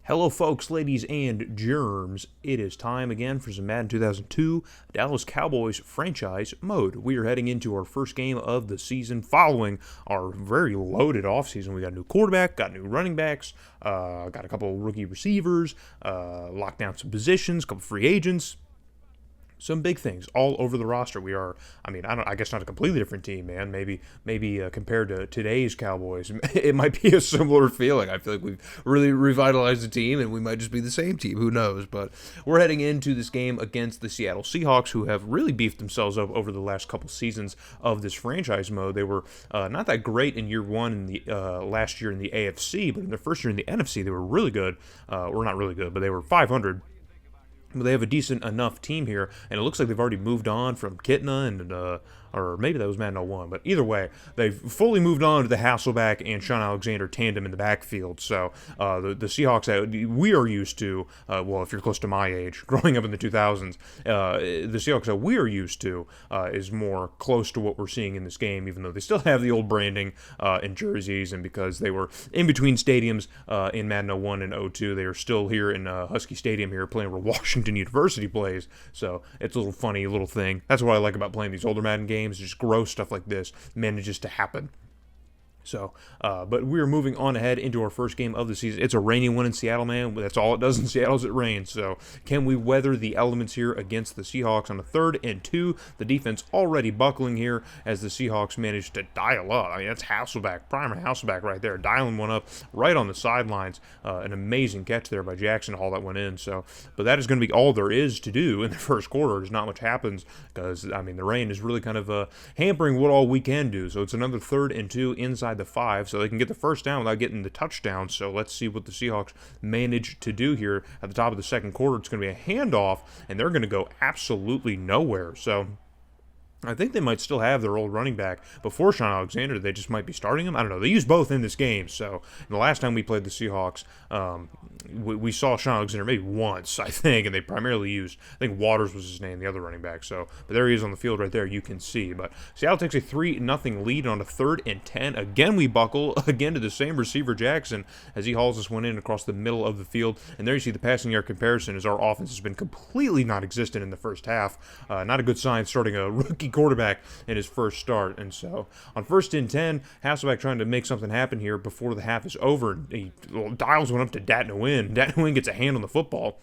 Hello, folks, ladies, and germs. It is time again for some Madden 2002 Dallas Cowboys franchise mode. We are heading into our first game of the season following our very loaded offseason. We got a new quarterback, got new running backs, got a couple of rookie receivers, locked down some positions, a couple free agents. Some big things all over the roster. We are, I guess not a completely different team, man. Maybe compared to today's Cowboys, it might be a similar feeling. I feel like we've really revitalized the team, and we might just be the same team. Who knows? But we're heading into this game against the Seattle Seahawks, who have really beefed themselves up over the last couple seasons of this franchise mode. They were not that great in year one in the last year in the AFC, but in their first year in the NFC, they were really good. Or not really good, but they were 500. They have a decent enough team here, and it looks like they've already moved on from Kitna and or maybe that was Madden 01, but either way, they've fully moved on to the Hasselbeck and Sean Alexander tandem in the backfield. So the Seahawks that we are used to, well, if you're close to my age, growing up in the 2000s, the Seahawks that we are used to is more close to what we're seeing in this game, even though they still have the old branding and jerseys, and because they were in between stadiums in Madden 01 and 02, they are still here in Husky Stadium here playing where Washington University plays. So it's a little funny little thing. That's what I like about playing these older Madden games. Just gross stuff like this manages to happen. So, but we're moving on ahead into our first game of the season. It's a rainy one in Seattle, man. That's all it does in Seattle is it rains. So, can we weather the elements here against the Seahawks on a 3rd and 2? The defense already buckling here as the Seahawks managed to dial up. I mean, that's Hasselbeck, primer Hasselbeck right there, dialing one up right on the sidelines. An amazing catch there by Jackson Hall that went in. So, but that is going to be all there is to do in the first quarter. There's not much happens because, I mean, the rain is really kind of hampering what all we can do. So, it's another 3rd and 2 inside the 5, so they can get the first down without getting the touchdown. So let's see what the Seahawks manage to do here at the top of the second quarter. It's going to be a handoff, and they're going to go absolutely nowhere. So I think they might still have their old running back before Sean Alexander. They just might be starting him. I don't know. They use both in this game. So the last time we played the Seahawks, we saw Sean Alexander maybe once, I think, and they primarily used, I think Waters was his name, the other running back. So, but there he is on the field right there. You can see. But Seattle takes a 3-0 lead on a 3rd and 10. Again, we buckle again to the same receiver Jackson as he hauls this one in across the middle of the field. And there you see the passing yard comparison as our offense has been completely non-existent in the first half. Not a good sign starting a rookie quarterback in his first start. And so on 1st and 10, Hasselbeck trying to make something happen here before the half is over. He dials one up to Dat Nguyen. Dat Nguyen gets a hand on the football.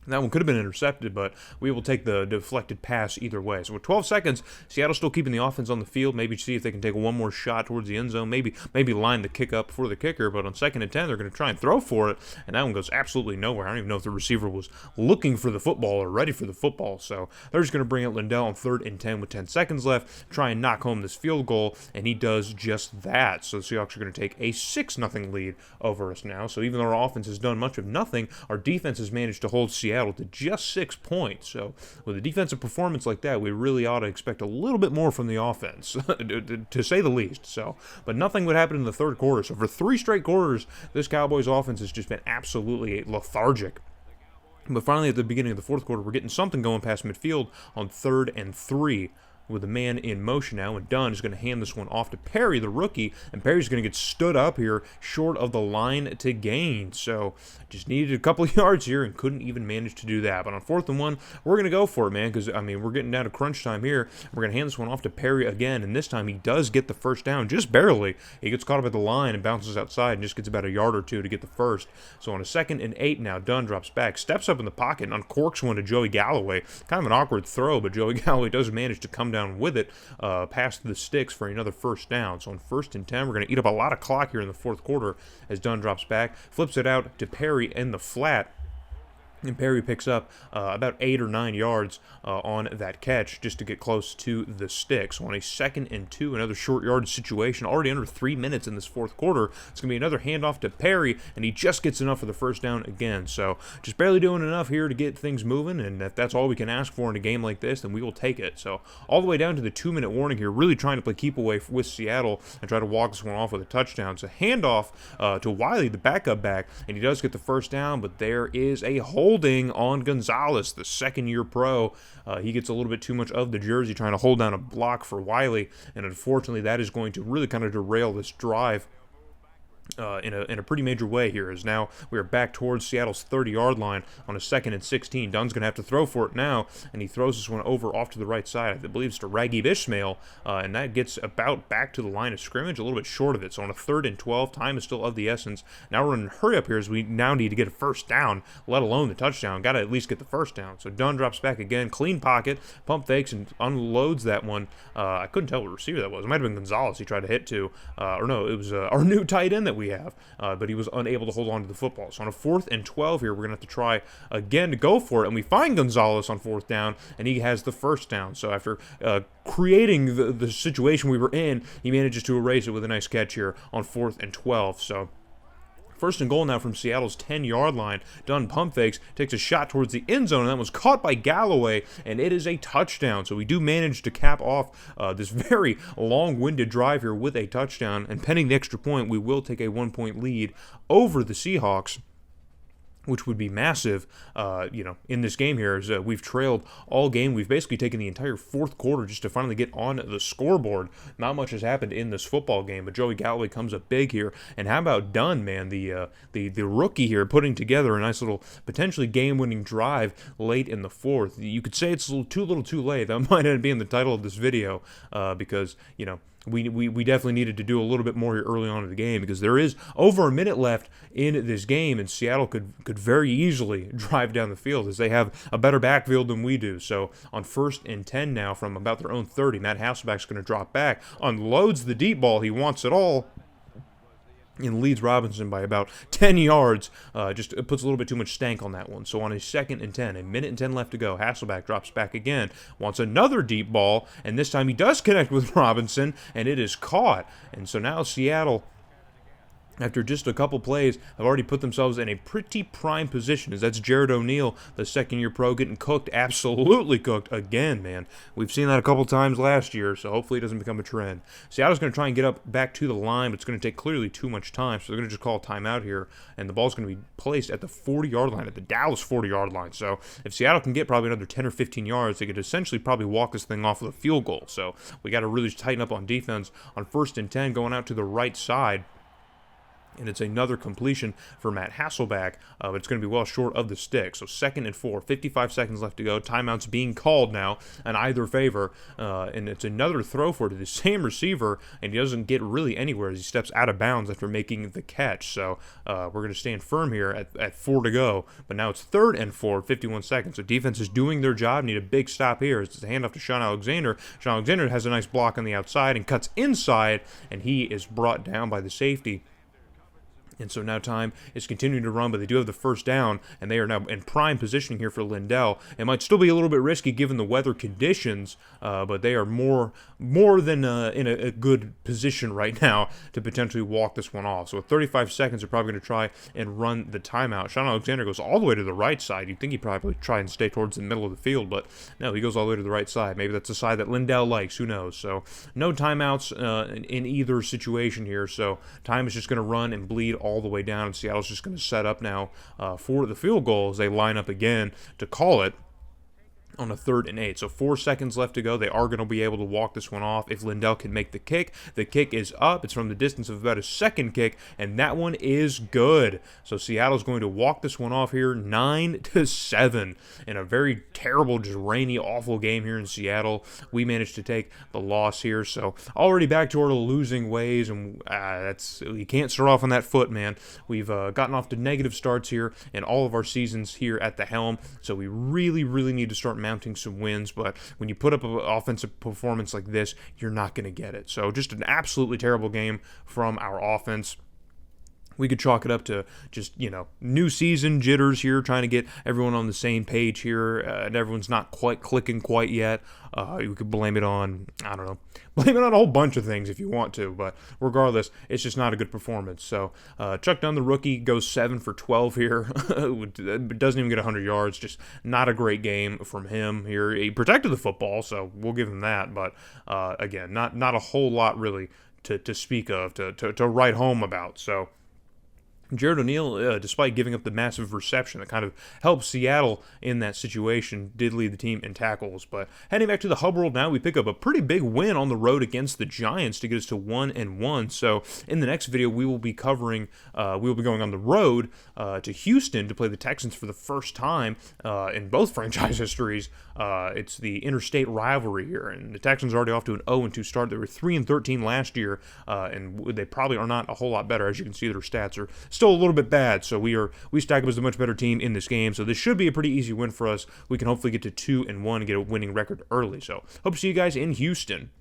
That one could have been intercepted, but we will take the deflected pass either way. So with 12 seconds, Seattle's still keeping the offense on the field. Maybe see if they can take one more shot towards the end zone. Maybe line the kick up for the kicker. But on 2nd and 10, they're going to try and throw for it, and that one goes absolutely nowhere. I don't even know if the receiver was looking for the football or ready for the football. So they're just going to bring out Lindell on 3rd and 10 with 10 seconds left, try and knock home this field goal, and he does just that. So the Seahawks are going to take a 6-0 lead over us now. So even though our offense has done much of nothing, our defense has managed to hold Seattle to just 6 points. So with a defensive performance like that, we really ought to expect a little bit more from the offense, to say the least. So, but nothing would happen in the 3rd quarter. So for 3 straight quarters, this Cowboys offense has just been absolutely lethargic. But finally, at the beginning of the 4th quarter, we're getting something going past midfield on 3rd and 3. With a man in motion now, and Dunn is going to hand this one off to Perry, the rookie, and Perry's going to get stood up here short of the line to gain. So just needed a couple of yards here and couldn't even manage to do that. But on 4th and 1, we're going to go for it, man, because, I mean, we're getting down to crunch time here. We're going to hand this one off to Perry again, and this time he does get the first down, just barely. He gets caught up at the line and bounces outside and just gets about a yard or two to get the first. So on a 2nd and 8 now, Dunn drops back, steps up in the pocket, and uncorks one to Joey Galloway. Kind of an awkward throw, but Joey Galloway does manage to come down with it past the sticks for another first down. So on 1st and 10, we're going to eat up a lot of clock here in the 4th quarter as Dunn drops back, flips it out to Perry in the flat. And Perry picks up about 8 or 9 yards on that catch just to get close to the sticks. So on a 2nd and 2, another short yardage situation, already under 3 minutes in this 4th quarter. It's going to be another handoff to Perry, and he just gets enough for the first down again. So just barely doing enough here to get things moving, and if that's all we can ask for in a game like this, then we will take it. So all the way down to the 2-minute warning here, really trying to play keep away with Seattle and try to walk this one off with a touchdown. So handoff to Wiley, the backup back, and he does get the first down, but there is a holding on Gonzalez, the 2nd-year pro. He gets a little bit too much of the jersey trying to hold down a block for Wiley, and unfortunately that is going to really kind of derail this drive in a pretty major way here, as now we are back towards Seattle's 30-yard line on a 2nd and 16. Dunn's going to have to throw for it now, and he throws this one over off to the right side. I believe it's to Raghib Ismail, and that gets about back to the line of scrimmage, a little bit short of it. So on a 3rd and 12, time is still of the essence. Now we're in a hurry up here, as we now need to get a first down, let alone the touchdown. Got to at least get the first down. So Dunn drops back again, clean pocket, pump fakes, and unloads that one. I couldn't tell what receiver that was. It might have been Gonzalez he tried to hit to, or no, it was our new tight end that we have, but he was unable to hold on to the football. So on a 4th and 12 here, we're going to have to try again to go for it, and we find Gonzalez on 4th down, and he has the first down. So after creating the situation we were in, he manages to erase it with a nice catch here on 4th and 12. So 1st and goal now from Seattle's 10-yard line. Dunn pump fakes, takes a shot towards the end zone, and that was caught by Galloway, and it is a touchdown. So we do manage to cap off this very long-winded drive here with a touchdown, and pending the extra point, we will take a 1-point lead over the Seahawks, which would be massive, in this game here, as we've trailed all game. We've basically taken the entire 4th quarter just to finally get on the scoreboard. Not much has happened in this football game, but Joey Galloway comes up big here. And how about Dunn, man, the rookie here, putting together a nice little potentially game-winning drive late in the 4th. You could say it's too little too late. That might end up being the title of this video, because, we definitely needed to do a little bit more here early on in the game, because there is over a minute left in this game, and Seattle could very easily drive down the field, as they have a better backfield than we do. So on 1st and 10 now from about their own 30, Matt Hasselbeck's going to drop back, unloads the deep ball. He wants it all, and leads Robinson by about 10 yards. Just puts a little bit too much stank on that one. So on a 2nd and 10, a minute and 10 left to go, Hasselbeck drops back again, wants another deep ball, and this time he does connect with Robinson, and it is caught. And so now Seattle, after just a couple plays, have already put themselves in a pretty prime position, as that's Jared O'Neal, the 2nd-year pro, getting cooked, absolutely cooked again, man. We've seen that a couple times last year, so hopefully it doesn't become a trend. Seattle's going to try and get up back to the line, but it's going to take clearly too much time, so they're going to just call a timeout here, and the ball's going to be placed at the 40-yard line, at the Dallas 40-yard line. So if Seattle can get probably another 10 or 15 yards, they could essentially probably walk this thing off with a field goal. So we got to really tighten up on defense on 1st and 10, going out to the right side. And it's another completion for Matt Hasselbeck, but it's going to be well short of the stick. So 2nd and 4, 55 seconds left to go. Timeout's being called now in either favor, and it's another throw for it to the same receiver, and he doesn't get really anywhere as he steps out of bounds after making the catch. So we're going to stand firm here at 4 to go, but now it's 3rd and 4, 51 seconds. So defense is doing their job. Need a big stop here. It's a handoff to Sean Alexander. Sean Alexander has a nice block on the outside and cuts inside, and he is brought down by the safety. And so now time is continuing to run, but they do have the first down, and they are now in prime position here for Lindell. It might still be a little bit risky given the weather conditions, but they are more than in a good position right now to potentially walk this one off. So with 35 seconds, they're probably going to try and run the timeout. Sean Alexander goes all the way to the right side. You'd think he'd probably try and stay towards the middle of the field, but no, he goes all the way to the right side. Maybe that's the side that Lindell likes. Who knows? So no timeouts in either situation here. So time is just going to run and bleed all the way down, and Seattle's just going to set up now for the field goal as they line up again to call it on a 3rd and 8. So 4 seconds left to go. They are going to be able to walk this one off if Lindell can make the kick. The kick is up. It's from the distance of about a second kick, and that one is good. So Seattle's going to walk this one off here 9-7 in a very terrible, just rainy, awful game here in Seattle. We managed to take the loss here, so already back to our losing ways, and you can't start off on that foot, man. We've gotten off to negative starts here in all of our seasons here at the helm, so we really, really need to start mounting some wins, but when you put up an offensive performance like this, you're not going to get it. So just an absolutely terrible game from our offense. We could chalk it up to just, new season jitters here, trying to get everyone on the same page here, and everyone's not quite clicking quite yet. You could blame it on, blame it on a whole bunch of things if you want to, but regardless, it's just not a good performance. So Chuck Dunn, the rookie, goes 7 for 12 here. Doesn't even get 100 yards, just not a great game from him here. He protected the football, so we'll give him that, but again, not a whole lot really to speak of, to write home about. So Jared O'Neal, despite giving up the massive reception that kind of helped Seattle in that situation, did lead the team in tackles. But heading back to the Hub World now, we pick up a pretty big win on the road against the Giants to get us to 1-1. So in the next video, we will be going on the road to Houston to play the Texans for the first time in both franchise histories. It's the interstate rivalry here, and the Texans are already off to an 0-2 start. They were 3-13 last year, and they probably are not a whole lot better. As you can see, their stats are still a little bit bad, so we stack up as a much better team in this game. So this should be a pretty easy win for us. We can hopefully get to 2-1 and get a winning record early. So hope to see you guys in Houston.